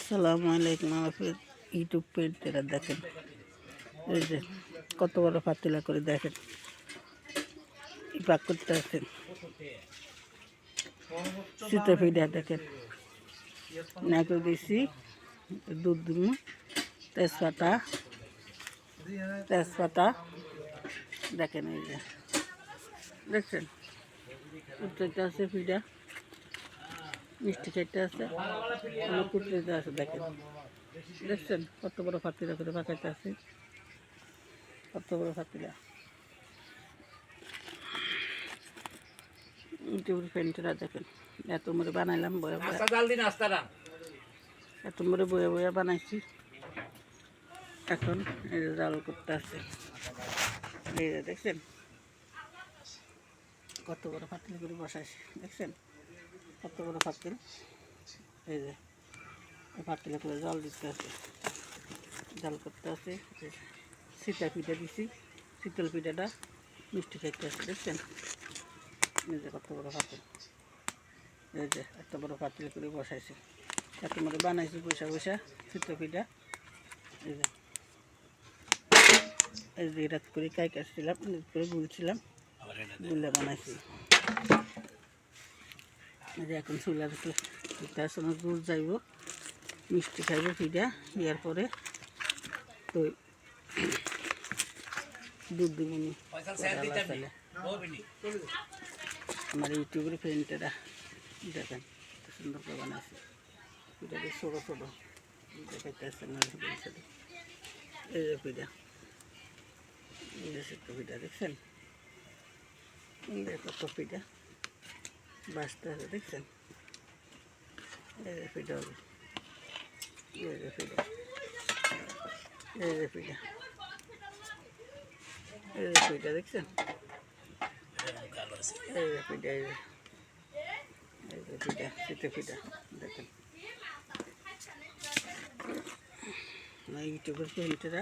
আসসালামু আলাইকুম। আমার ইউটিউব পেজটা দেখেন, এই যে কত বড় পাতিলা করে দেখেন পাক করতে আছেন। শীতের পিঠা দেখেন না করে দিয়েছি, দুধ দিব, তেজপাতা দেখেন, এই যে দেখছেন উঠতে আছে পিঠা, মিষ্টি খাইতে আছে, কুটতে আছে দেখেন, দেখছেন কত বড় পাতিলা করে পাকাইতে আছে, কত বড় পাতিলা। ইউটিউবের ফ্রেন্ডরা দেখেন এত মরে বানাইলাম, এত মরে বয়ে বয়ে বানাইছি। এখন এই যে জাল করতে আছে, এই যে দেখছেন কত বড় পাতিল করে বসাইছি, দেখছেন কত বড় পাতিল। এই যে পাতিলে করে জল দিতে আছে, জাল করতে আছে। শীতা পিঠা দিছি, শীতল পিঠাটা মিষ্টি খাইতে আছে, দেখছেন এই যে কত বড় পাতিল। এই যে এত বড় পাতিল করে বসাইছি, এত মরে বানাইছি বসা বসা শীতল পিঠা। এই যে এই যে রাত করে কাই কাটছিলাম, করে গুলছিলাম, গুলে বানাইছি। এই যে এখন চুলার পিঠার সময় দুধ যাইব, মিষ্টি খাইব পিঠা, ইয়ার পরে তো দুধ দিব নি। আমার ইউটিউবের ফ্রেন্ডেরা দেখেন সুন্দর করে বানাইছে পিঠাটা, ছোটো ছোটো দেখাইতেছে না। এই যে পিঠা, এই যে ছোট্ট পিঠা দেখছেন, এই যে কত পিঠা বাঁচতে আছে, দেখছেন এই যে পিঠা হবে, এই যে পিঠা, এই যে পিঠা, এই যে পিঠা দেখছেন, এই যে পিঠা, এই যে পিঠা, শীতে পিঠা দেখেন। ইউটিউবের ফ্রেন্ডেরা